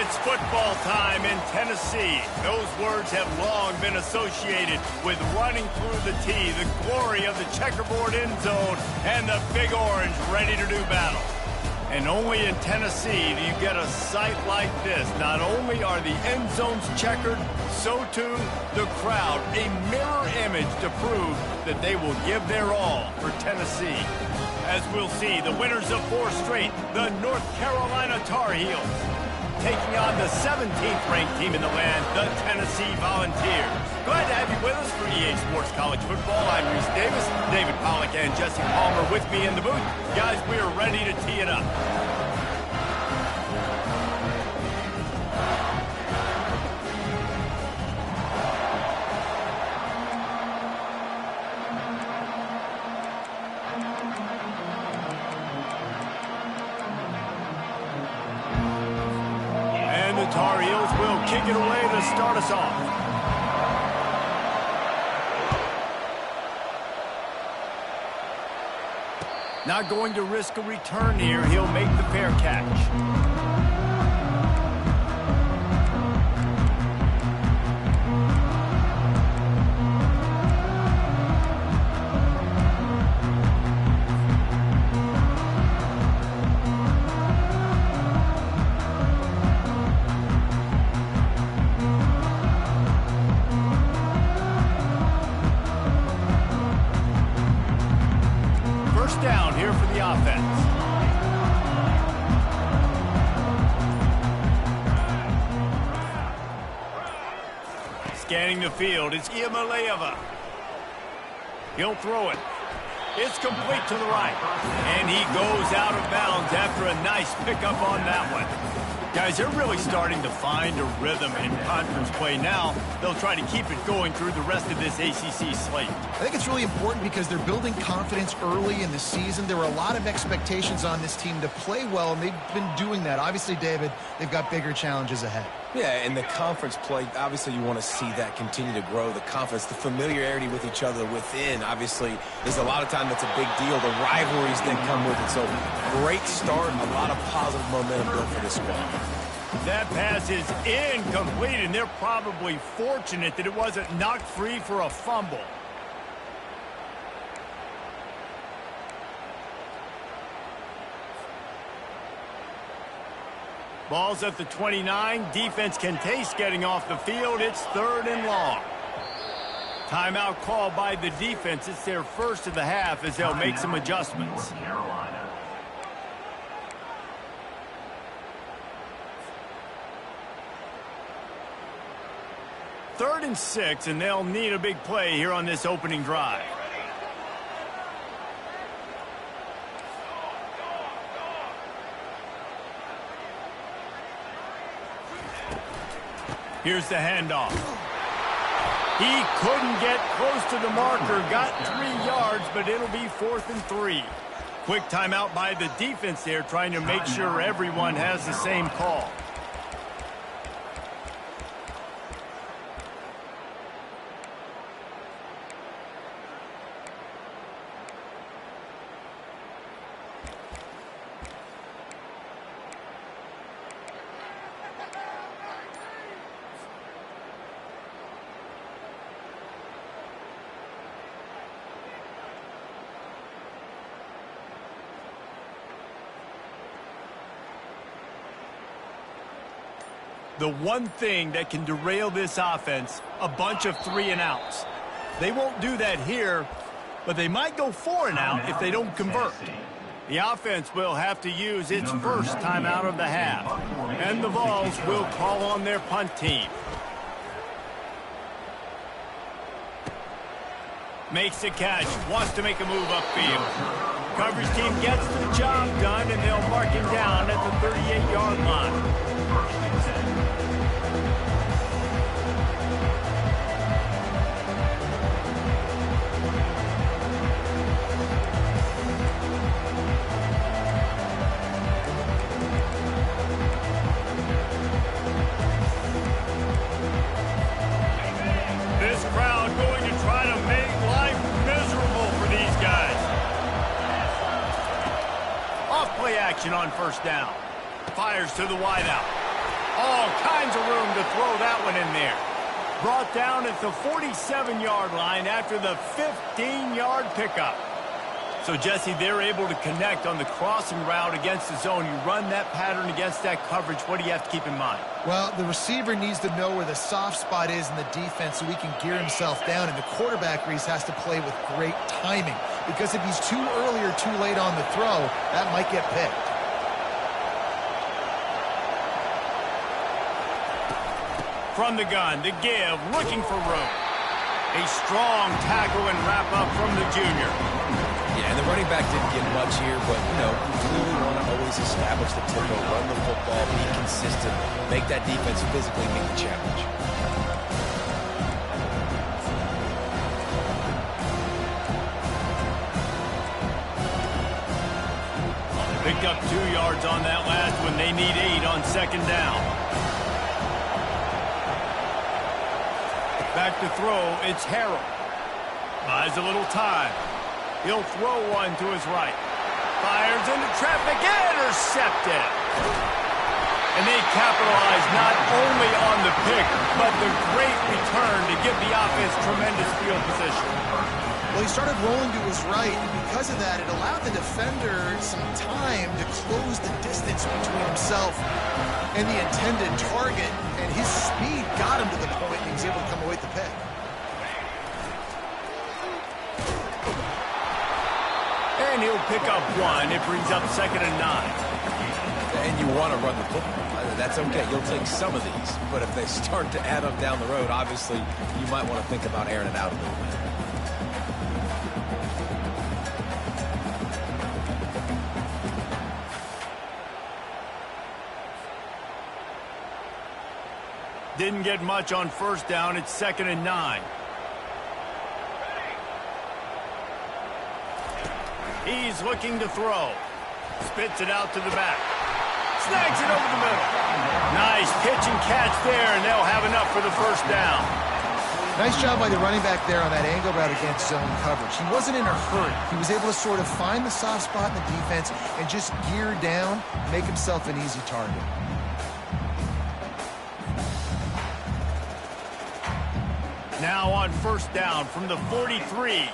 It's football time in Tennessee. Those words have long been associated with running through the tee, the glory of the checkerboard end zone, and the Big Orange ready to do battle. And only in Tennessee do you get a sight like this. Not only are the end zones checkered, so too the crowd, a mirror image to prove that they will give their all for Tennessee. As we'll see, the winners of 4 straight, the North Carolina Tar Heels, taking on the 17th ranked team in the land, the Tennessee Volunteers. Glad to have you with us for EA Sports College Football. I'm Reese Davis, David Pollack and Jesse Palmer with me in the booth. Guys, we are ready to tee it up. Tar Heels will kick it away to start us off. Not going to risk a return here. He'll make the fair catch. Down here for the offense. Scanning the field, it's Iamaleava. He'll throw it. It's complete to the right. And he goes out of bounds after a nice pickup on that one. Guys, they're really starting to find a rhythm in conference play now. They'll try to keep it going through the rest of this ACC slate. I think it's really important because they're building confidence early in the season. There were a lot of expectations on this team to play well, and they've been doing that. Obviously, David, they've got bigger challenges ahead. Yeah, and the conference play, obviously you want to see that continue to grow. The confidence, the familiarity with each other within, obviously, there's a lot of time that's a big deal. The rivalries that come with it. So, great start, a lot of positive momentum built for this squad. That pass is incomplete, and they're probably fortunate that it wasn't knocked free for a fumble. Ball's at the 29. Defense can taste getting off the field. It's 3rd and long. Timeout called by the defense. It's their first of the half as they'll make some adjustments. 3rd and 6, and they'll need a big play here on this opening drive. Here's the handoff. He couldn't get close to the marker, got 3 yards, but it'll be 4th and 3. Quick timeout by the defense there, trying to make sure everyone has the same call. The one thing that can derail this offense, a bunch of 3-and-outs. They won't do that here, but they might go 4-and-out if they don't convert. The offense will have to use its first timeout of the half, and the Vols will call on their punt team. Makes the catch, wants to make a move upfield. Coverage team gets the job done, and they'll mark him down at the 38-yard line. This crowd going to try to make life miserable for these guys. Off play action on 1st down. Fires to the wideout. All kinds of room to throw that one in there. Brought down at the 47-yard line after the 15-yard pickup. So, Jesse, they're able to connect on the crossing route against the zone. You run that pattern against that coverage. What do you have to keep in mind? Well, the receiver needs to know where the soft spot is in the defense so he can gear himself down. And the quarterback, Reese, has to play with great timing. Because if he's too early or too late on the throw, that might get picked. From the gun, to give, looking for room. A strong tackle and wrap-up from the junior. Yeah, and the running back didn't get much here, but, you really want to always establish the tempo, run the football, be consistent, make that defense physically meet the challenge. Picked up 2 yards on that last one. They need 8 on second down. Back to throw, it's Harrell. Buys a little time. He'll throw one to his right. Fires into traffic, intercepted. And they capitalize not only on the pick, but the great return to give the offense tremendous field position. Well, he started rolling to his right, and because of that, it allowed the defender some time to close the distance between himself and the intended target, and his speed got him to the point and he was able to come away with the pick. And he'll pick up 1. It brings up 2nd and 9. And you want to run the football. That's okay. You'll take some of these. But if they start to add up down the road, obviously, you might want to think about airing it out a little bit. Didn't get much on first down. It's 2nd and 9. He's looking to throw. Spits it out to the back. Snags it over the middle. Nice pitch and catch there, and they'll have enough for the first down. Nice job by the running back there on that angle route against zone coverage. He wasn't in a hurry. He was able to sort of find the soft spot in the defense and just gear down, make himself an easy target. Now on first down from the 43.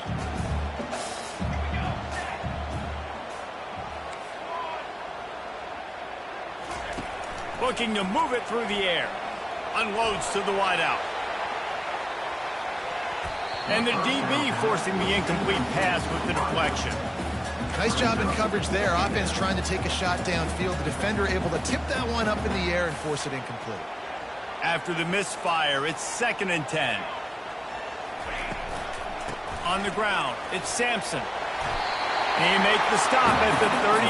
Looking to move it through the air. Unloads to the wideout. And the DB forcing the incomplete pass with the deflection. Nice job in coverage there. Offense trying to take a shot downfield. The defender able to tip that one up in the air and force it incomplete. After the misfire, it's 2nd and 10. On the ground, it's Sampson. He makes the stop at the 33,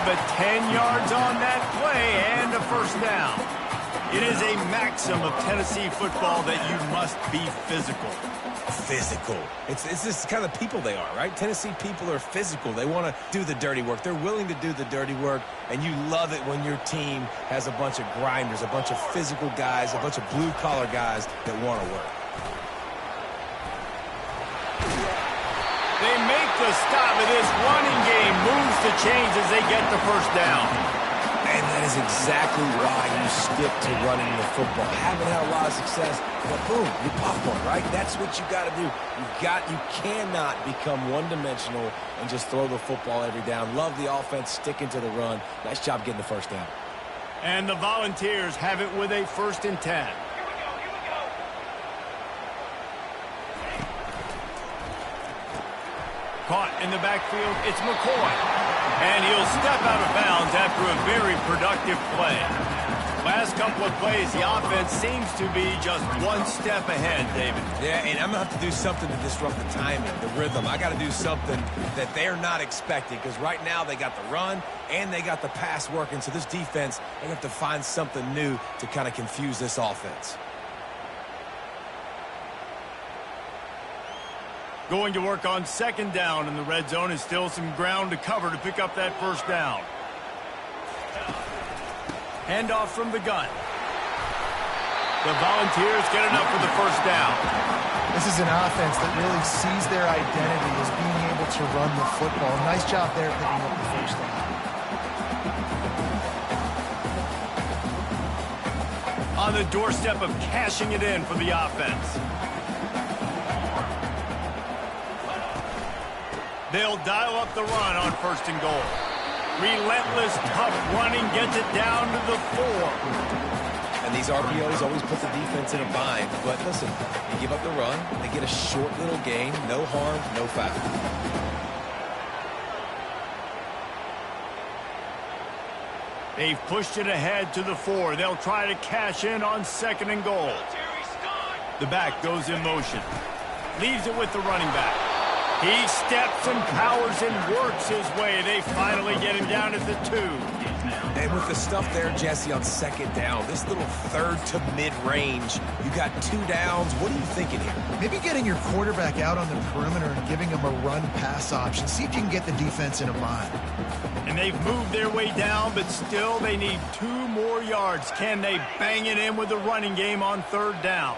but 10 yards on that play and a first down. It is a maxim of Tennessee football that you must be physical. Physical. It's this kind of people they are, right? Tennessee people are physical. They want to do the dirty work. They're willing to do the dirty work, and you love it when your team has a bunch of grinders, a bunch of physical guys, a bunch of blue-collar guys that want to work. They make the stop, and this running game moves the chains as they get the first down. And that is exactly why you stick to running the football. Haven't had a lot of success, but boom, you pop one, right? That's what you got to do. You cannot become one-dimensional and just throw the football every down. Love the offense, sticking to the run. Nice job getting the first down. And the Volunteers have it with a 1st and 10. Caught in the backfield, it's McCoy. And he'll step out of bounds after a very productive play. Last couple of plays, the offense seems to be just one step ahead, David. Yeah, and I'm going to have to do something to disrupt the timing, the rhythm. I got to do something that they're not expecting, because right now they got the run and they got the pass working. So this defense, they have to find something new to kind of confuse this offense. Going to work on second down in the red zone, is still some ground to cover to pick up that first down. Handoff from the gun. The Volunteers get enough for the first down. This is an offense that really sees their identity as being able to run the football. Nice job there picking up the first down. on the doorstep of cashing it in for the offense. They'll dial up the run on 1st and goal. Relentless, tough running gets it down to the 4. And these RPOs always put the defense in a bind. But listen, you give up the run, they get a short little gain, no harm, no foul. They've pushed it ahead to the 4. They'll try to cash in on 2nd and goal. The back goes in motion. Leaves it with the running back. He steps and powers and works his way. They finally get him down at the 2. And with the stuff there, Jesse, on 2nd down, this little 3rd to mid-range, you got 2 downs. What are you thinking here? Maybe getting your quarterback out on the perimeter and giving him a run-pass option. See if you can get the defense in a bind. And they've moved their way down, but still they need 2 more yards. Can they bang it in with the running game on 3rd down?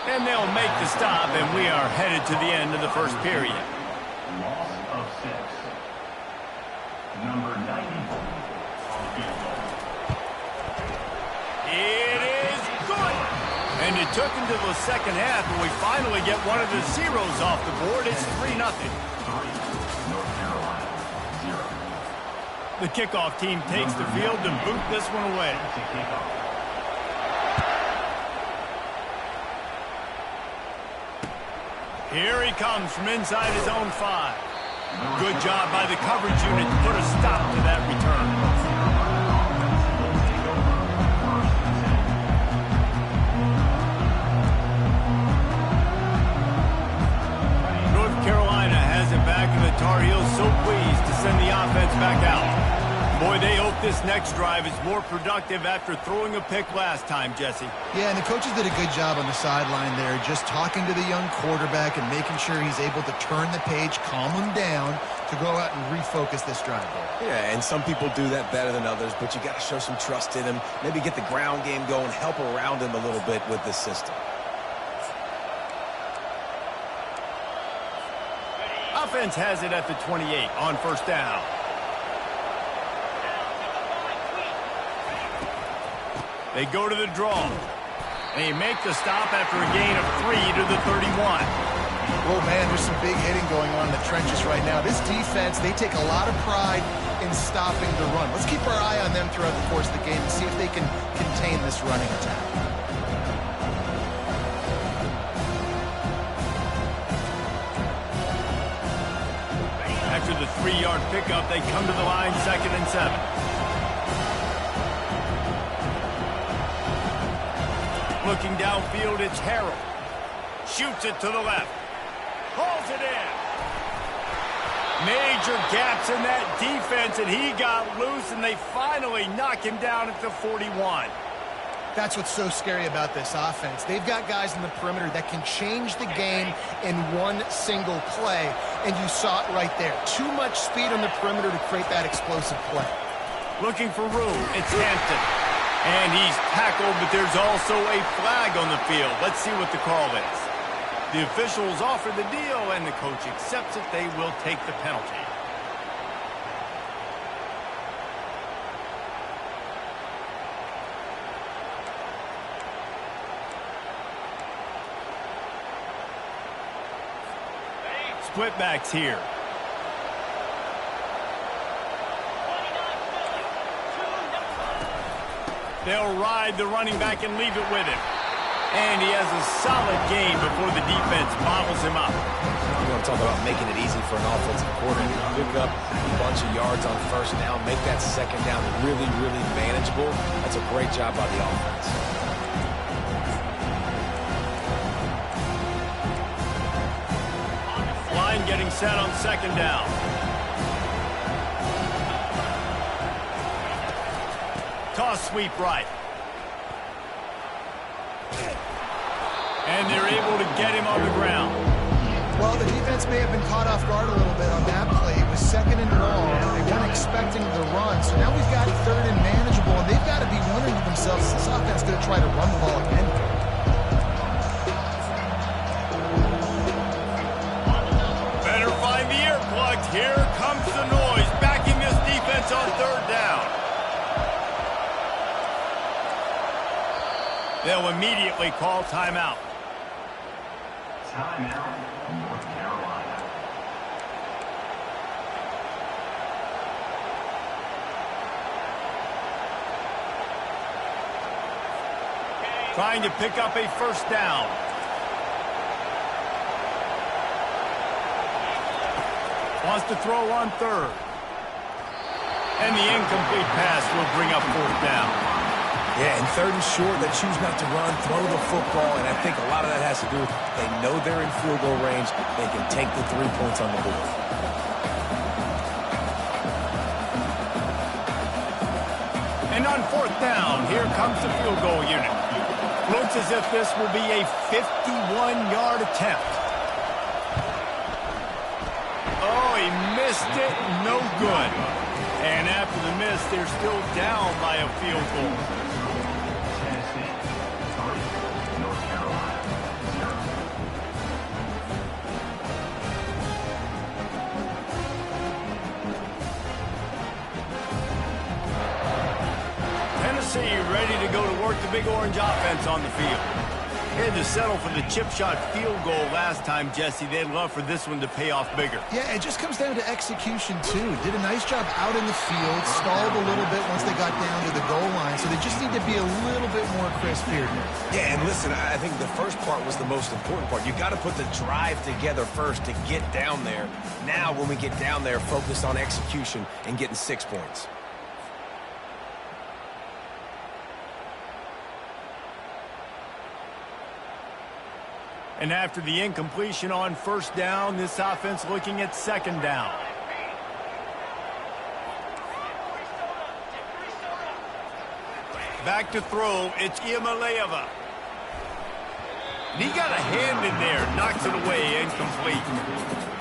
And they'll make the stop, and we are headed to the end of the 1st period. Loss of 6. Number 94 on field goal. It is good. And it took until the 2nd half, but we finally get one of the zeros off the board. It's 3-0. 3, North Carolina, 0. The kickoff team takes the field and boot this one away. To kick off. Here he comes from inside his own 5. Good job by the coverage unit to put a stop to that return. North Carolina has it back, and the Tar Heels so pleased to send the offense back out. Boy, they hope this next drive is more productive after throwing a pick last time, Jesse. Yeah, and the coaches did a good job on the sideline there, just talking to the young quarterback and making sure he's able to turn the page, calm him down, to go out and refocus this drive. Yeah, and some people do that better than others, but you got to show some trust in him, maybe get the ground game going, help around him a little bit with this system. Offense has it at the 28 on 1st down. They go to the draw. They make the stop after a gain of 3 to the 31. Oh, man, there's some big hitting going on in the trenches right now. This defense, they take a lot of pride in stopping the run. Let's keep our eye on them throughout the course of the game and see if they can contain this running attack. After the 3-yard pickup, they come to the line 2nd and 7. Looking downfield, it's Harrell. Shoots it to the left. Hauls it in. Major gaps in that defense, and he got loose, and they finally knock him down at the 41. That's what's so scary about this offense. They've got guys in the perimeter that can change the game in one single play, and you saw it right there. Too much speed on the perimeter to create that explosive play. Looking for room, it's Hampton. And he's tackled, but there's also a flag on the field. Let's see what the call is. The officials offer the deal, and the coach accepts it. They will take the penalty. Split backs here. They'll ride the running back and leave it with him. And he has a solid gain before the defense bottles him up. You want to talk about making it easy for an offensive coordinator. Pick up a bunch of yards on 1st down, make that 2nd down really, really manageable. That's a great job by the offense. Line getting set on 2nd down. Toss sweep right. And they're able to get him on the ground. Well, the defense may have been caught off guard a little bit on that play. It was 2nd and long. They weren't expecting the run. So now we've got 3rd and manageable, and they've got to be wondering to themselves, is this offense going to try to run the ball again? Better find the earplugs. Here comes the noise. Backing this defense on 3rd down. immediately call timeout. Timeout, North Carolina. Trying to pick up a first down. Wants to throw on third. And the incomplete pass will bring up fourth down. Yeah, and third and short, they choose not to run, throw the football, and I think a lot of that has to do with they know they're in field goal range. They can take the 3 points on the board. And on fourth down, here comes the field goal unit. Looks as if this will be a 51-yard attempt. Oh, he missed it. No good. And after the miss, they're still down by a field goal. Tennessee, 3. North Carolina, 0. Tennessee ready to go to work the Big Orange offense on the field. Had to settle for the chip shot field goal last time, Jesse. They'd love for this one to pay off bigger. Yeah, it just comes down to execution, too. Did a nice job out in the field, stalled a little bit once they got down to the goal line, so they just need to be a little bit more crisp here. Yeah, and listen, I think the first part was the most important part. You got to put the drive together first to get down there. Now, when we get down there, focus on execution and getting 6 points. And after the incompletion on first down, this offense looking at second down. Back to throw, it's Iamaleava. He got a hand in there, knocks it away, incomplete.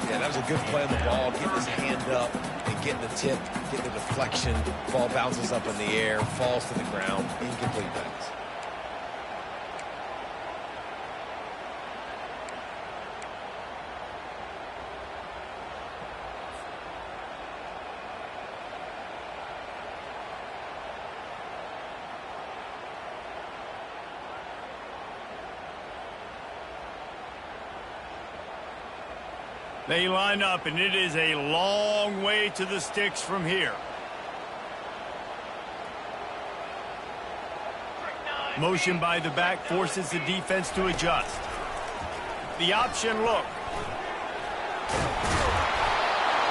Yeah, that was a good play on the ball, getting his hand up and getting the tip, getting the deflection. Ball bounces up in the air, falls to the ground, incomplete pass. They line up, and it is a long way to the sticks from here. Motion by the back forces the defense to adjust. The option look.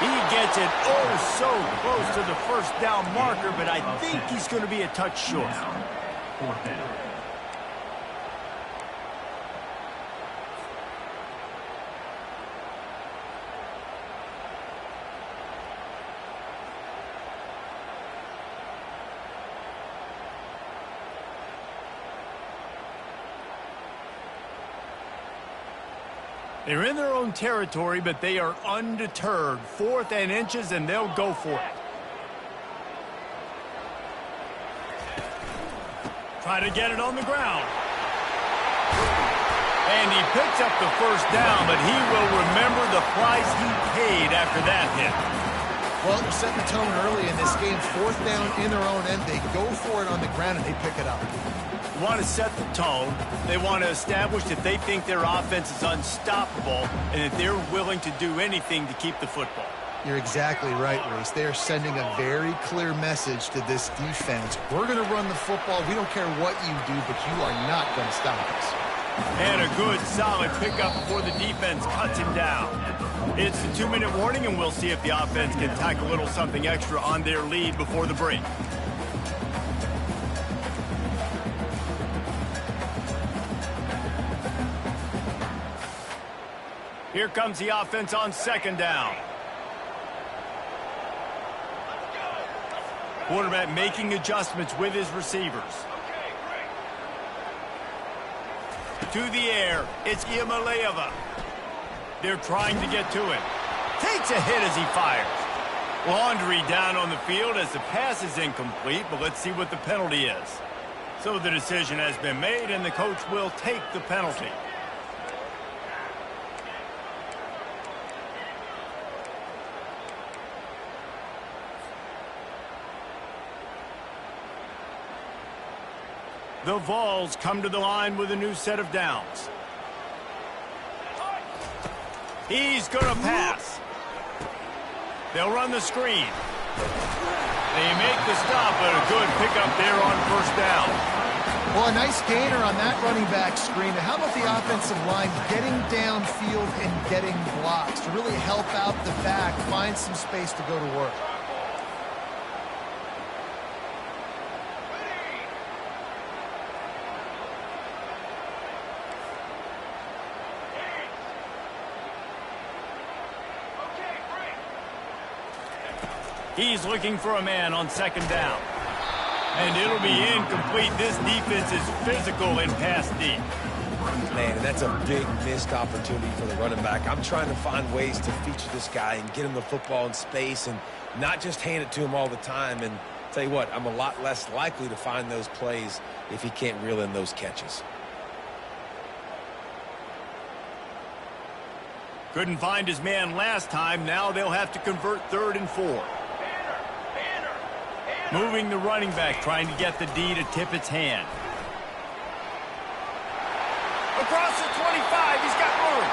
He gets it oh so close to the first down marker, but I think he's going to be a touch short. Down, 4th down. They're in their own territory, but they are undeterred. 4th and inches, and they'll go for it. Try to get it on the ground. And he picks up the first down, but he will remember the price he paid after that hit. Well, they're setting the tone early in this game. 4th down in their own end. They go for it on the ground, and they pick it up. Want to set the tone. They want to establish that they think their offense is unstoppable and that they're willing to do anything to keep the football. You're exactly right, Reese. They are sending a very clear message to this defense. We're going to run the football. We don't care what you do, but you are not going to stop us. And a good, solid pickup before the defense cuts him down. It's the 2-minute warning, and we'll see if the offense can tack a little something extra on their lead before the break. Here comes the offense on second down. Quarterback making adjustments with his receivers. To the air, it's Iamaleava. They're trying to get to him. Takes a hit as he fires. Laundry down on the field as the pass is incomplete, but let's see what the penalty is. So the decision has been made, and the coach will take the penalty. The Vols come to the line with a new set of downs. He's going to pass. They'll run the screen. They make the stop, but a good pickup there on first down. Well, a nice gainer on that running back screen. How about the offensive line getting downfield and getting blocks to really help out the back, find some space to go to work? He's looking for a man on second down. And it'll be incomplete. This defense is physical in pass deep. Man, and that's a big missed opportunity for the running back. I'm trying to find ways to feature this guy and get him the football in space and not just hand it to him all the time. And tell you what, I'm a lot less likely to find those plays if he can't reel in those catches. Couldn't find his man last time. Now they'll have to convert 3rd and 4. Moving the running back, trying to get the D to tip its hand. Across the 25, he's got room.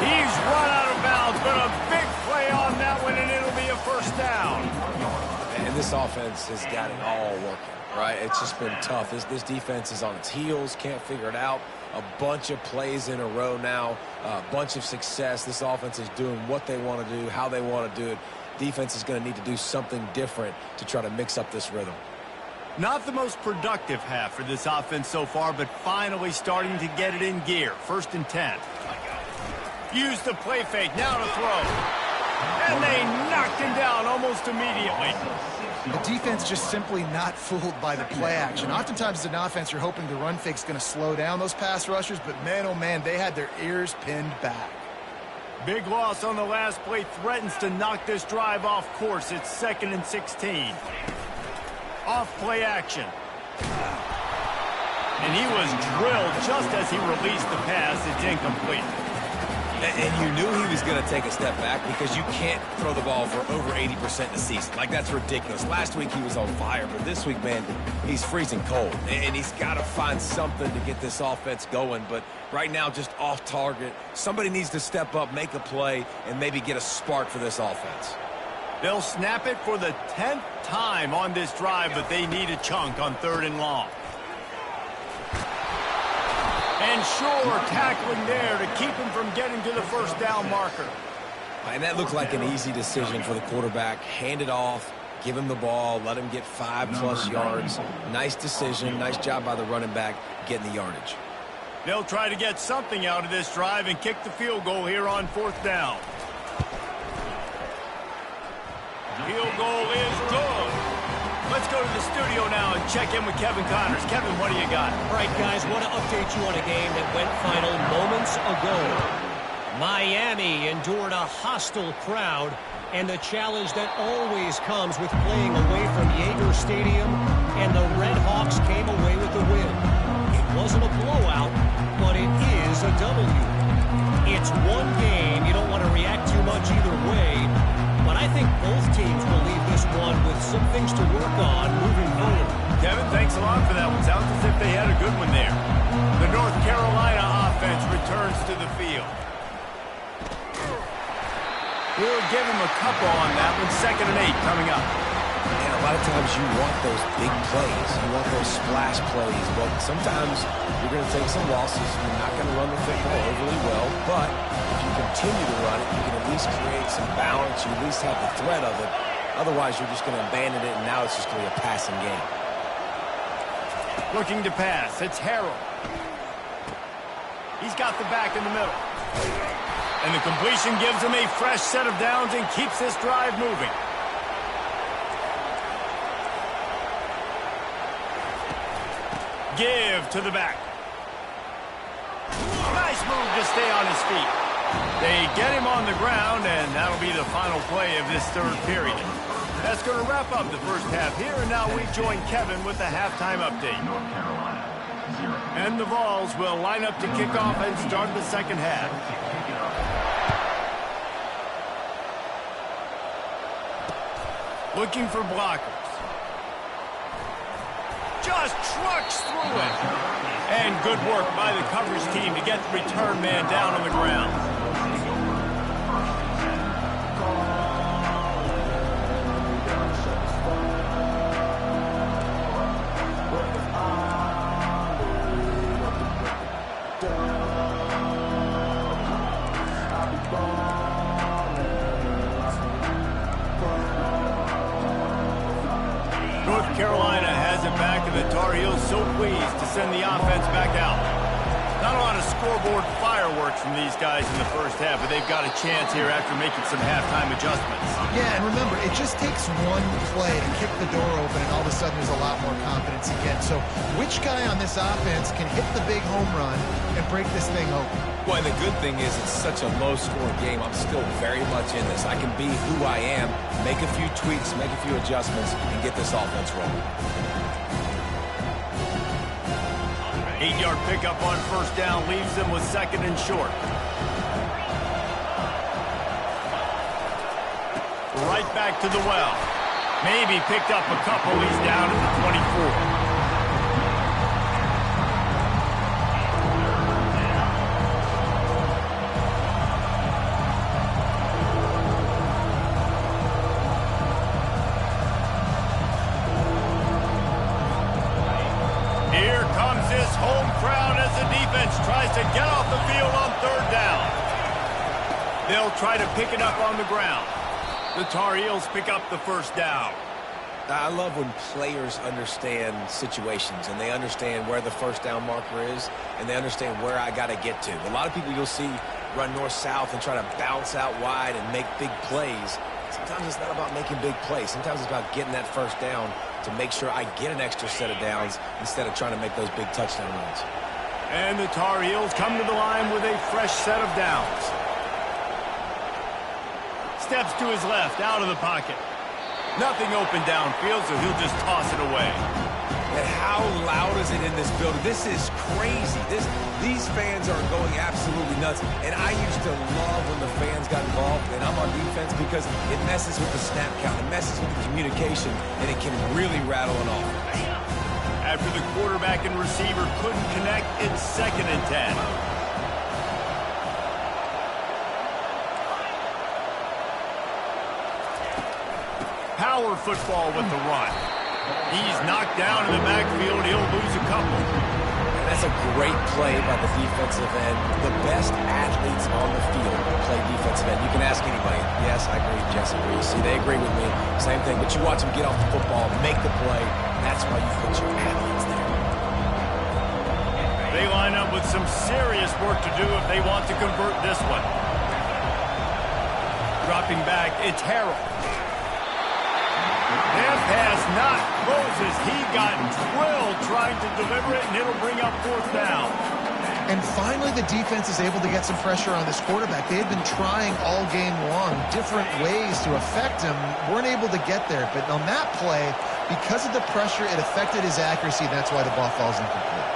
He's run out of bounds, but a big play on that one, and it'll be a first down. And this offense has got it all working, right? It's just been tough. This defense is on its heels, can't figure it out. A bunch of plays in a row now, a bunch of success. This offense is doing what they want to do, how they want to do it. Defense is going to need to do something different to try to mix up this rhythm. Not the most productive half for this offense so far, but finally starting to get it in gear. 1st and 10. Use the play fake, now to throw. And they knocked him down almost immediately. The defense just simply not fooled by the play action. Oftentimes as an offense, you're hoping the run fake's going to slow down those pass rushers, but man, oh man, they had their ears pinned back. Big loss on the last play threatens to knock this drive off course. It's 2nd and 16. Off play action. And he was drilled just as he released the pass. It's incomplete. And you knew he was going to take a step back because you can't throw the ball for over 80% in a season. Like, that's ridiculous. Last week he was on fire, but this week, man, he's freezing cold. And he's got to find something to get this offense going. But right now, just off target. Somebody needs to step up, make a play, and maybe get a spark for this offense. They'll snap it for the 10th time on this drive, but they need a chunk on 3rd and long. And sure, tackling there to keep him from getting to the first down marker. And that looked like an easy decision for the quarterback. Hand it off, give him the ball, let him get 5+ yards. Nice decision, nice job by the running back getting the yardage. They'll try to get something out of this drive and kick the field goal here on 4th down. Field goal is good. Let's go to the studio now and check in with Kevin Connors. Kevin, what do you got? All right, guys, want to update you on a game that went final moments ago. Miami endured a hostile crowd and the challenge that always comes with playing away from Yager Stadium, and the Red Hawks came away with the win. It wasn't a blowout, but it is a W. It's one game. You don't want to react too much either way, but I think both teams will leave this one with some things to work on moving forward. Kevin, thanks a lot for that one. Sounds as if they had a good one there. The North Carolina offense returns to the field. We'll give him a couple on that one. 2nd and 8 coming up. And a lot of times you want those big plays. You want those splash plays. But sometimes you're going to take some losses. You're not going to run the football overly well. But if you continue to run it, you can at least create some balance. You at least have the threat of it. Otherwise, you're just going to abandon it, and now it's just going to be a passing game. Looking to pass. It's Harrell. He's got the back in the middle. And the completion gives him a fresh set of downs and keeps this drive moving. Give to the back. Nice move to stay on his feet. They get him on the ground, and that'll be the final play of this 3rd period. That's going to wrap up the first half here, and now we join Kevin with the halftime update. North Carolina, 0. And the Vols will line up to kick off and start the 2nd half. Looking for blockers. just trucks through it. And good work by the coverage team to get the return man down on the ground. North Carolina has it back, and the Tar Heels so pleased to send the offense back out. Not a lot of scoreboard fireworks from these guys in the first half, but they've got a chance here after making some halftime adjustments. Yeah, and remember, it just takes one play to kick the door open, and all of a sudden there's a lot more confidence again. So which guy on this offense can hit the big home run and break this thing open? Well, and the good thing is it's such a low-scoring game. I'm still very much in this. I can be who I am, make a few tweaks, make a few adjustments, and get this offense rolling. 8-yard pickup on first down leaves them with second and short. Right back to the well. Maybe picked up a couple. He's down at the 24. Here comes his home crowd as the defense tries to get off the field on third down. They'll try to pick it up on the ground. The Tar Heels pick up the first down. I love when players understand situations and they understand where the first down marker is and they understand where I got to get to. A lot of people you'll see run north-south and try to bounce out wide and make big plays. Sometimes it's not about making big plays. Sometimes it's about getting that first down to make sure I get an extra set of downs instead of trying to make those big touchdown runs. And the Tar Heels come to the line with a fresh set of downs. Steps to his left, out of the pocket. Nothing open downfield, so he'll just toss it away. And how loud is it in this building? This is crazy. These fans are going absolutely nuts. And I used to love when the fans got involved, and I'm on defense because it messes with the snap count. It messes with the communication, and it can really rattle it off. After the quarterback and receiver couldn't connect, it's second and 10. Power football with the run. He's knocked down in the backfield. He'll lose a couple. And that's a great play by the defensive end. The best athletes on the field play defensive end. You can ask anybody. Yes, I agree. Jesse agrees. See, they agree with me. Same thing. But you watch them get off the football, make the play. That's why you put your athletes there. They line up with some serious work to do if they want to convert this one. Dropping back, it's Harrell. That pass not close as he got drilled trying to deliver it, and it'll bring up fourth down. And finally, the defense is able to get some pressure on this quarterback. They had been trying all game long, different ways to affect him, weren't able to get there. But on that play, because of the pressure, it affected his accuracy. That's why the ball falls incomplete.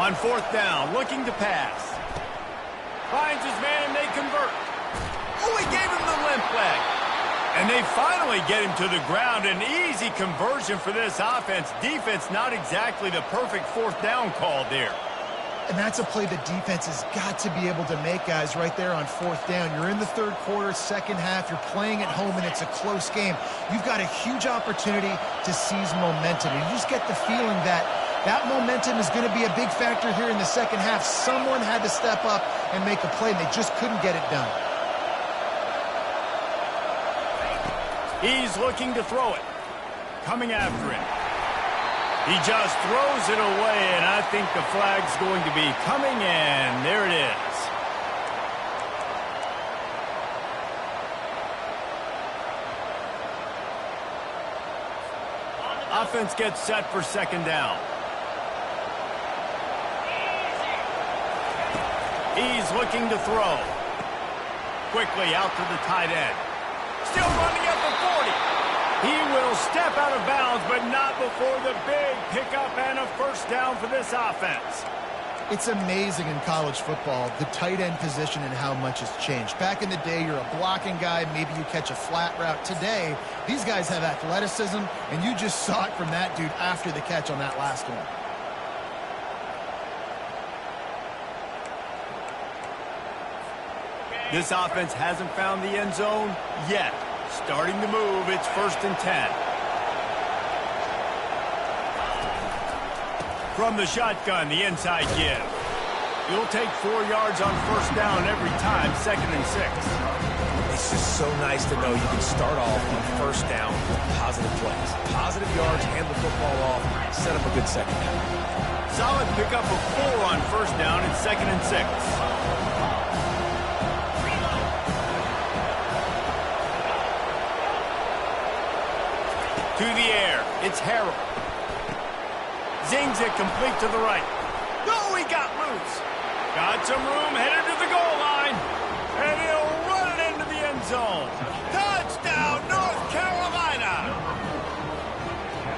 On fourth down, looking to pass. Finds his man, and they convert. Oh, he gave him the limp leg. And they finally get him to the ground. An easy conversion for this offense. Defense not exactly the perfect fourth down call there. And that's a play the defense has got to be able to make, guys, right there on fourth down. You're in the third quarter, second half. You're playing at home, and it's a close game. You've got a huge opportunity to seize momentum. You just get the feeling that that momentum is going to be a big factor here in the second half. Someone had to step up and make a play, and they just couldn't get it done. He's looking to throw it. Coming after him. He just throws it away, and I think the flag's going to be coming in. There it is. Offense gets set for second down. He's looking to throw. Quickly out to the tight end. Still running at the 40. He will step out of bounds, but not before the big pickup and a first down for this offense. It's amazing in college football, the tight end position and how much has changed. Back in the day, you're a blocking guy, maybe you catch a flat route. Today, these guys have athleticism, and you just saw it from that dude after the catch on that last one. This offense hasn't found the end zone yet. Starting to move, it's 1st and 10. From the shotgun, the inside give. You'll take 4 yards on 1st down every time, 2nd and 6. It's just so nice to know you can start off on 1st down with positive plays. Positive yards, hand the football off, set up a good 2nd down. Solid pickup of 4 on 1st down and 2nd and 6. To the air, it's Harrell. Zings it complete to the right. Oh, he got loose. Got some room, headed to the goal line. And he'll run it into the end zone. Touchdown, North Carolina.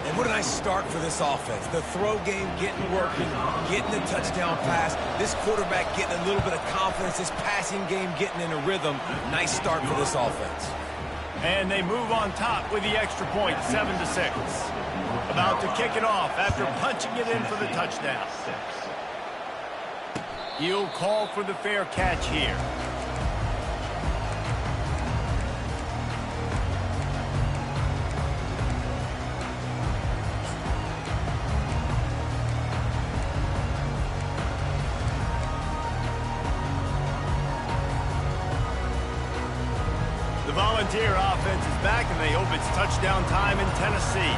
And what a nice start for this offense. The throw game getting working, getting the touchdown pass. This quarterback getting a little bit of confidence. This passing game getting in a rhythm. Nice start for this offense. And they move on top with the extra point, 7-6. About to kick it off after punching it in for the touchdown. He'll call for the fair catch here. The Volunteer offense is back, and they hope it's touchdown time in Tennessee.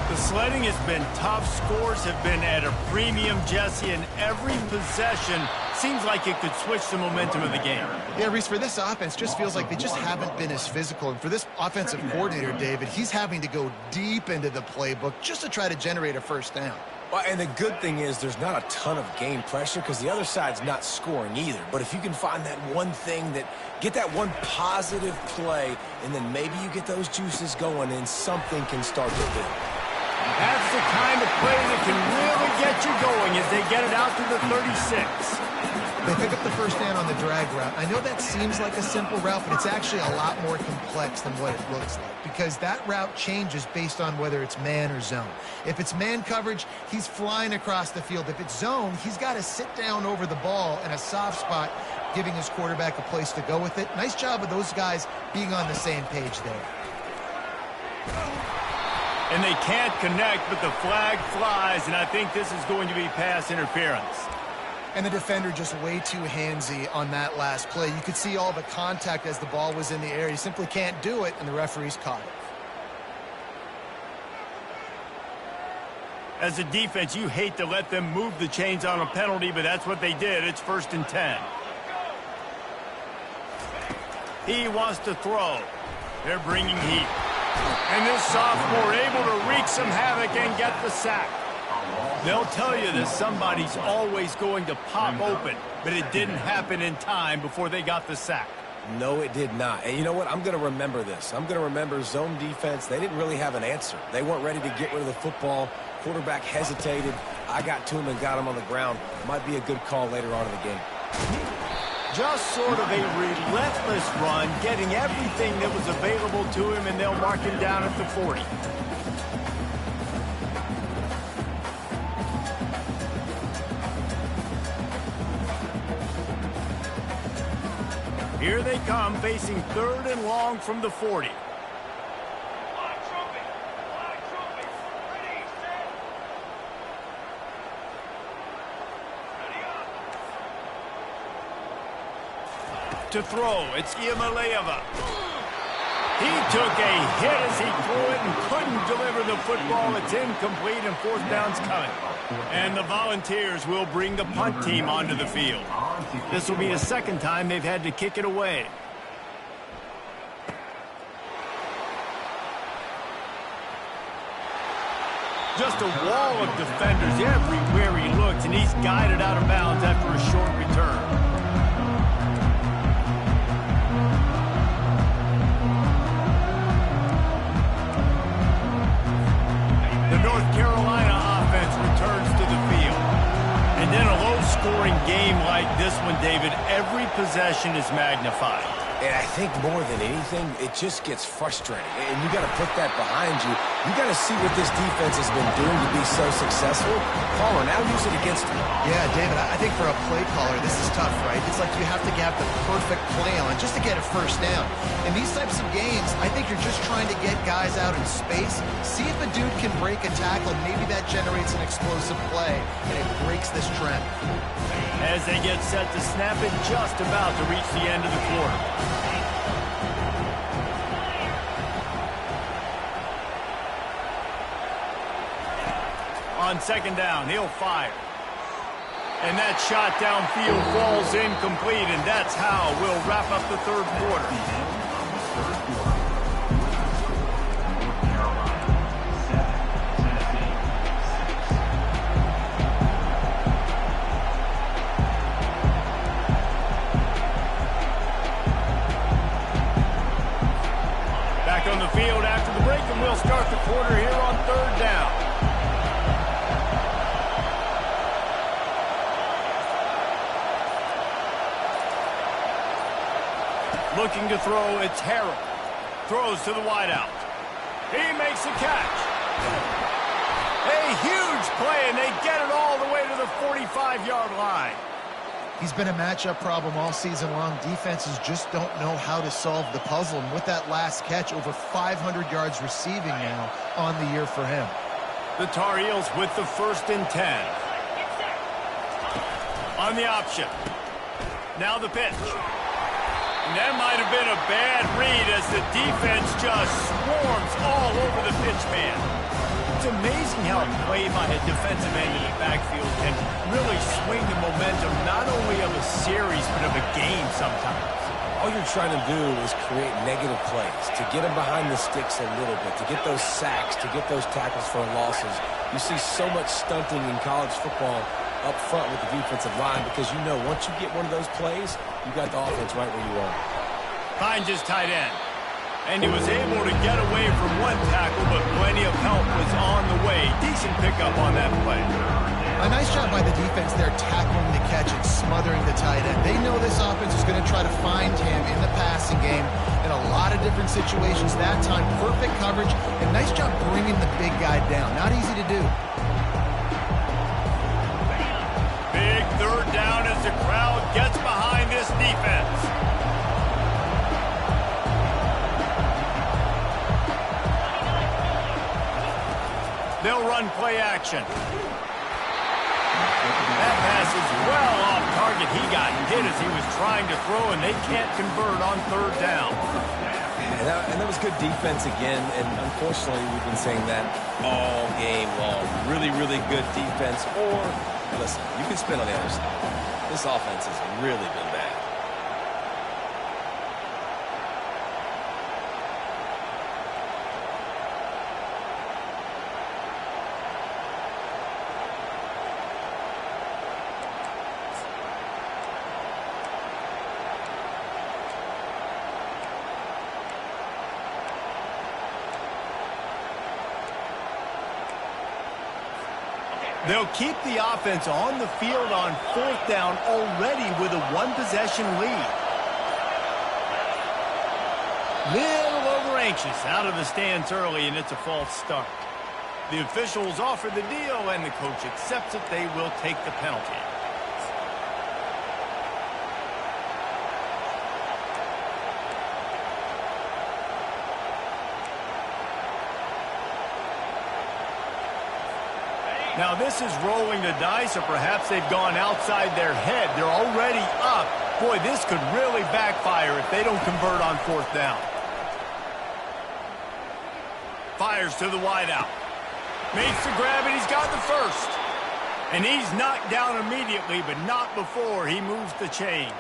The sledding has been tough. Scores have been at a premium, Jesse, and every possession seems like it could switch the momentum of the game. Yeah, Reese, for this offense, just feels like they just haven't been as physical. And for this offensive coordinator, David, he's having to go deep into the playbook just to try to generate a 1st down. Well, and the good thing is there's not a ton of game pressure because the other side's not scoring either. But if you can find that one thing get that one positive play, and then maybe you get those juices going and something can start to build. That's the kind of play that can really get you going as they get it out to the 36. They pick up the 1st down on the drag route. I know that seems like a simple route, but it's actually a lot more complex than what it looks like because that route changes based on whether it's man or zone. If it's man coverage, he's flying across the field. If it's zone, he's got to sit down over the ball in a soft spot, giving his quarterback a place to go with it. Nice job of those guys being on the same page there. And they can't connect, but the flag flies, and I think this is going to be pass interference. And the defender just way too handsy on that last play. You could see all the contact as the ball was in the air. He simply can't do it, and the referee's caught it. As a defense, you hate to let them move the chains on a penalty, but that's what they did. It's 1st and 10. He wants to throw. They're bringing heat. And this sophomore able to wreak some havoc and get the sack. They'll tell you that somebody's always going to pop open, but it didn't happen in time before they got the sack. No, it did not. And you know what? I'm going to remember this. I'm going to remember zone defense. They didn't really have an answer. They weren't ready to get rid of the football. Quarterback hesitated. I got to him and got him on the ground. Might be a good call later on in the game. Just sort of a relentless run, getting everything that was available to him, and they'll mark him down at the 40. Here they come, facing 3rd and long from the 40. To throw, it's Iamaleava. He took a hit as he threw it and couldn't deliver the football. It's incomplete, and 4th down's coming. And the Volunteers will bring the punt team onto the field. This will be the 2nd time they've had to kick it away. Just a wall of defenders everywhere he looks, and he's guided out of bounds after a short return. North Carolina offense returns to the field. And then a low-scoring high-scoring game like this one, David, every possession is magnified. And I think more than anything, it just gets frustrating. And you got to put that behind you. You got to see what this defense has been doing to be so successful. Caller, now use it against them. Yeah, David, I think for a play caller, this is tough, right? It's like you have to have the perfect play on just to get a first down. In these types of games, I think you're just trying to get guys out in space, see if a dude can break a tackle, and maybe that generates an explosive play, and it breaks this trend. As they get set to snap it, just about to reach the end of the quarter. On second down, he'll fire. And that shot downfield falls incomplete, and that's how we'll wrap up the third quarter. Back on the field after the break, and we'll start the quarter here on third down. Looking to throw, it's Harold. Throws to the wideout. He makes a catch. A huge play, and they get it all the way to the 45-yard line. He's been a matchup problem all season long. Defenses just don't know how to solve the puzzle. And with that last catch, over 500 yards receiving now on the year for him. The Tar Heels with the 1st and 10. On the option. Now the pitch. And that might have been a bad read as the defense just swarms all over the pitch man. It's amazing how a play by a defensive end in the backfield can really swing the momentum not only of a series but of a game sometimes. All you're trying to do is create negative plays, to get them behind the sticks a little bit, to get those sacks, to get those tackles for losses. You see so much stunting in college football up front with the defensive line because you know once you get one of those plays, you got the offense right where you want. Finds his tight end. And he was able to get away from one tackle, but plenty of help was on the way. Decent pickup on that play. A nice job by the defense there tackling the catch and smothering the tight end. They know this offense is going to try to find him in the passing game in a lot of different situations. That time, perfect coverage, and nice job bringing the big guy down. Not easy to do. Big third down as the crowd gets behind this defense. They'll run play action. That pass is well off target. He got hit as he was trying to throw, and they can't convert on third down. And that was good defense again, and unfortunately we've been saying that all game long. Really, really good defense, or, listen, you can spin on the other side. This offense has really been bad. They'll keep the offense on the field on fourth down already with a one-possession lead. Little over-anxious out of the stands early, and it's a false start. The officials offer the deal, and the coach accepts it. They will take the penalty. Now this is rolling the dice, or perhaps they've gone outside their head. They're already up. Boy, this could really backfire if they don't convert on fourth down. Fires to the wideout. Makes the grab, and he's got the first. And he's knocked down immediately, but not before he moves the chains.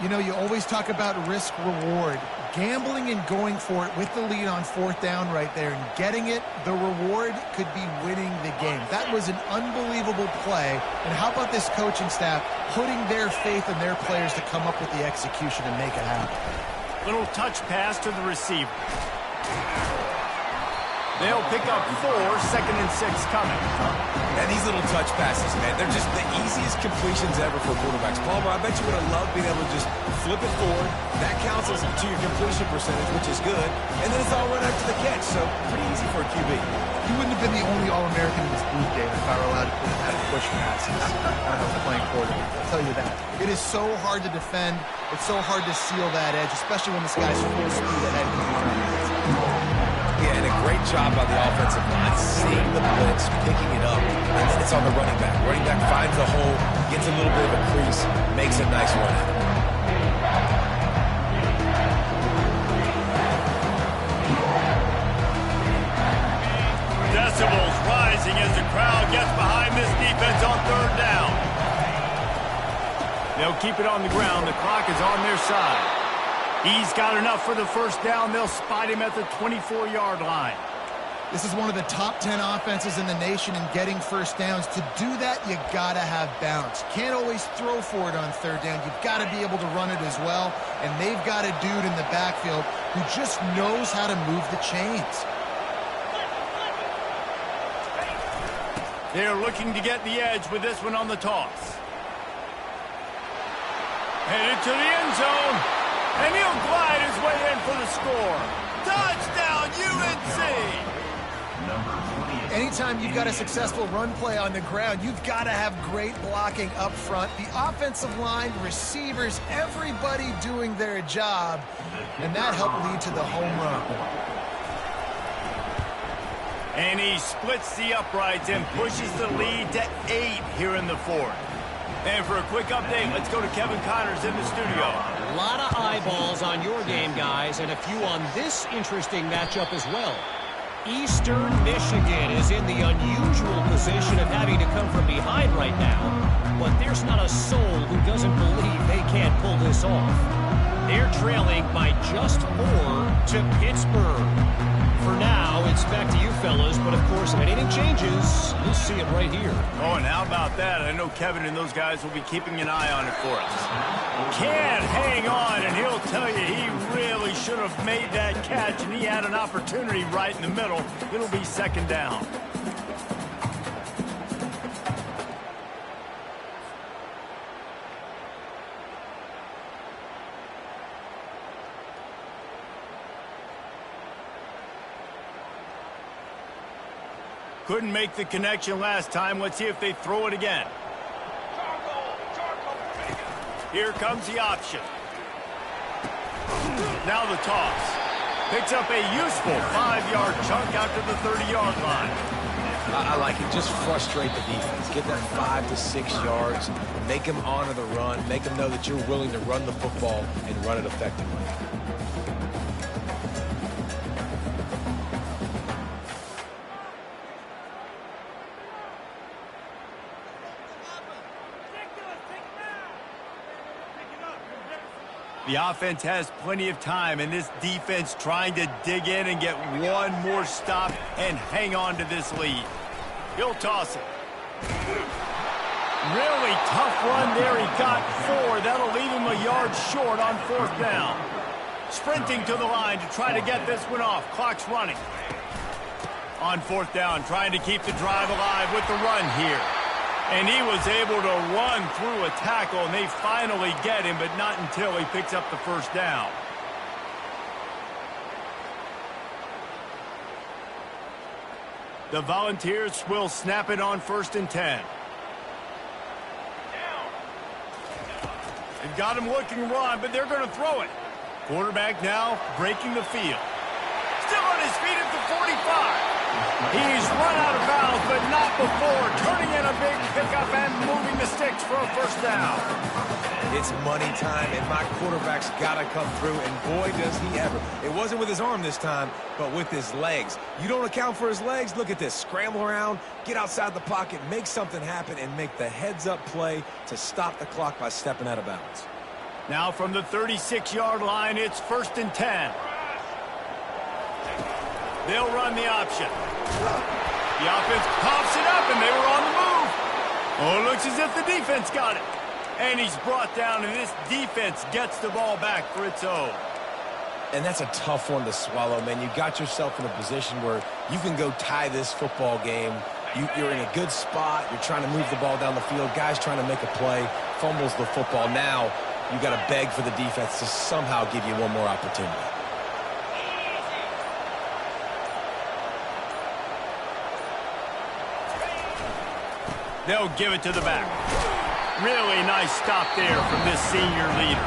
You know, you always talk about risk-reward. Gambling and going for it with the lead on fourth down right there and getting it, the reward could be winning the game. That was an unbelievable play. And how about this coaching staff putting their faith in their players to come up with the execution and make it happen? Little touch pass to the receiver. They'll pick up 4, 2nd and 6 coming. And these little touch passes, man, they're just the easiest completions ever for quarterbacks. Palmer, I bet you would have loved being able to just flip it forward. That counts as to your completion percentage, which is good. And then it's all run after the catch, so pretty easy for a QB. He wouldn't have been the only All-American in this booth game if I were allowed to put him out of push passes when I was playing quarterback. I'll tell you that. It is so hard to defend. It's so hard to seal that edge, especially when this guy's full speed ahead. Yeah, and a great job by the offensive line, seeing the blitz, picking it up, and then it's on the running back. Running back finds the hole, gets a little bit of a crease, makes a nice run out. Decibels rising as the crowd gets behind this defense on third down. They'll keep it on the ground. The clock is on their side. He's got enough for the first down. They'll spot him at the 24-yard line. This is one of the top 10 offenses in the nation in getting first downs. To do that, you got to have bounce. You can't always throw for it on third down. You've got to be able to run it as well. And they've got a dude in the backfield who just knows how to move the chains. They're looking to get the edge with this one on the toss. Headed to the end zone. And he'll glide his way in for the score. Touchdown, UNC! Anytime you've got a successful run play on the ground, you've got to have great blocking up front. The offensive line, receivers, everybody doing their job. And that helped lead to the home run. And he splits the uprights and pushes the lead to 8 here in the fourth. And for a quick update, let's go to Kevin Connors in the studio. A lot of eyeballs on your game, guys, and a few on this interesting matchup as well. Eastern Michigan is in the unusual position of having to come from behind right now, but there's not a soul who doesn't believe they can't pull this off. They're trailing by just 4 to Pittsburgh. For now, it's back to you fellas, but of course, if anything changes, you'll see it right here. Oh, and how about that? I know Kevin and those guys will be keeping an eye on it for us. Can't hang on, and he'll tell you he really should have made that catch, and he had an opportunity right in the middle. It'll be second down. Couldn't make the connection last time. Let's see if they throw it again. Here comes the option. Now the toss. Picks up a useful 5-yard chunk out to the 30-yard line. I like it. Just frustrate the defense. Get that 5 to 6 yards. Make them honor the run. Make them know that you're willing to run the football and run it effectively. The offense has plenty of time, and this defense trying to dig in and get one more stop and hang on to this lead. He'll toss it. Really tough run there. He got 4. That'll leave him a yard short on fourth down. Sprinting to the line to try to get this one off. Clock's running. On fourth down, trying to keep the drive alive with the run here. And he was able to run through a tackle, and they finally get him, but not until he picks up the first down. The Volunteers will snap it on 1st and 10. They've got him looking run, but they're going to throw it. Quarterback now breaking the field. Still on his feet at the 45. He's run out of bounds, but not before. Turning in a big pickup and moving the sticks for a first down. It's money time, and my quarterback's got to come through, and boy, does he ever. It wasn't with his arm this time, but with his legs. You don't account for his legs? Look at this. Scramble around, get outside the pocket, make something happen, and make the heads-up play to stop the clock by stepping out of bounds. Now from the 36-yard line, it's 1st and 10. They'll run the option. The offense pops it up, and they were on the move. Oh, it looks as if the defense got it. And he's brought down, and this defense gets the ball back for its own. And that's a tough one to swallow, man. You got yourself in a position where you can go tie this football game You're in a good spot. You're trying to move the ball down the field. Guys trying to make a play. Fumbles the football. Now you got to beg for the defense to somehow give you one more opportunity. They'll give it to the back. Really nice stop there from this senior leader.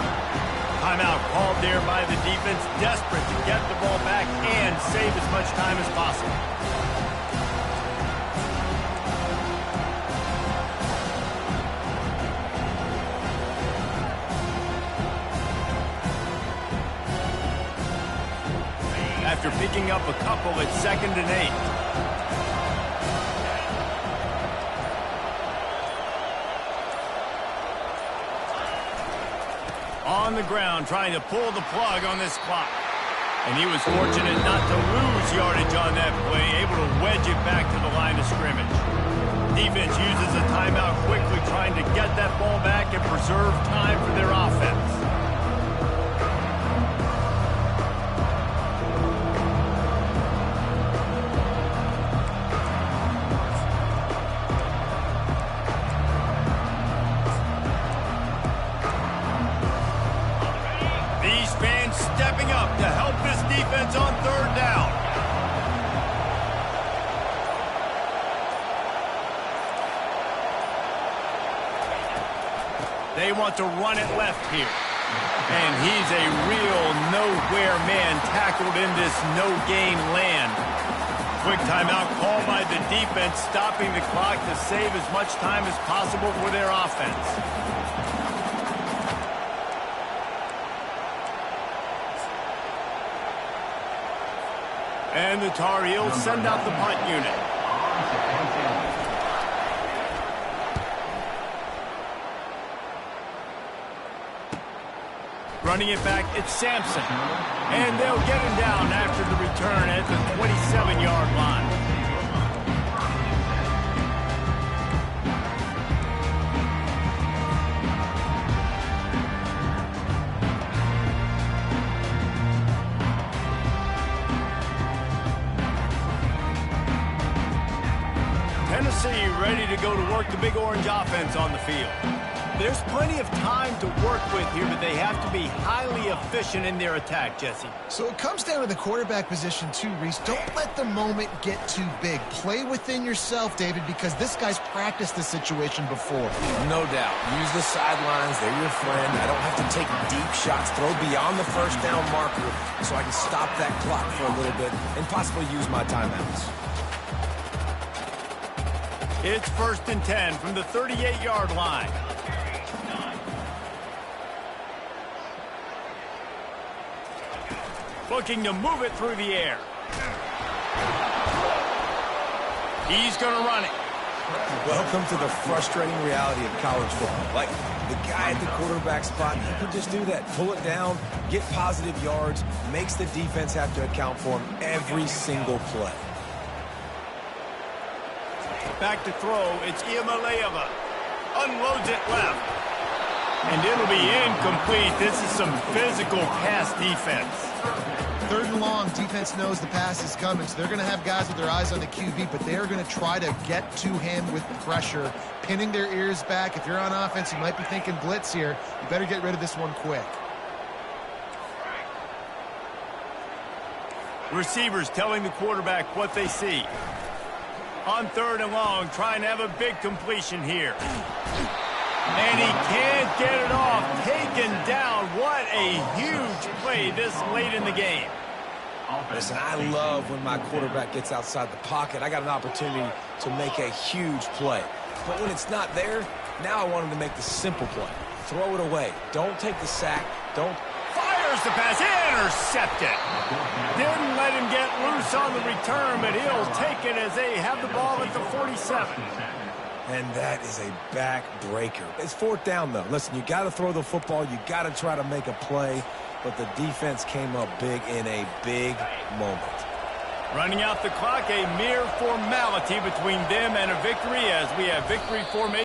Timeout called there by the defense, desperate to get the ball back and save as much time as possible. After picking up a couple, it's 2nd and 8. On the ground, trying to pull the plug on this clock. And he was fortunate not to lose yardage on that play, able to wedge it back to the line of scrimmage. Defense uses a timeout quickly, trying to get that ball back and preserve time for their offense. Stepping up to help this defense on 3rd down. They want to run it left here. And he's a real nowhere man tackled in this no-gain land. Quick timeout called by the defense, stopping the clock to save as much time as possible for their offense. And the Tar Heels send out the punt unit. Running it back, it's Sampson. And they'll get him down after the return at the 27-yard line. Tennessee ready to go to work the Big Orange offense on the field. There's plenty of time to work with here, but they have to be highly efficient in their attack, Jesse. So it comes down to the quarterback position too, Reese. Don't let the moment get too big. Play within yourself, David, because this guy's practiced this situation before. No doubt. Use the sidelines. They're your friend. I don't have to take deep shots. Throw beyond the 1st down marker so I can stop that clock for a little bit and possibly use my timeouts. It's 1st and 10 from the 38-yard line. Looking to move it through the air. He's going to run it. Welcome to the frustrating reality of college football. Like, the guy at the quarterback spot, he can just do that. Pull it down, get positive yards, makes the defense have to account for him every single play. Back to throw, it's Iamaleava. Unloads it left. And it'll be incomplete. This is some physical pass defense. 3rd and long, defense knows the pass is coming, so they're going to have guys with their eyes on the QB, but they're going to try to get to him with pressure, pinning their ears back. If you're on offense, you might be thinking blitz here. You better get rid of this one quick. Receivers telling the quarterback what they see. On 3rd and long, trying to have a big completion here. And he can't get it off. Taken down. What a huge play this late in the game. Listen, I love when my quarterback gets outside the pocket. I got an opportunity to make a huge play. But when it's not there, now I want him to make the simple play. Throw it away. Don't take the sack. Don't. Fires the pass. Intercepted. Didn't let him get loose on the return, but he'll take it as they have the ball at the 47. And that is a backbreaker. It's 4th down, though. Listen, you got to throw the football. You got to try to make a play. But the defense came up big in a big moment. Running out the clock, a mere formality between them and a victory as we have victory formation.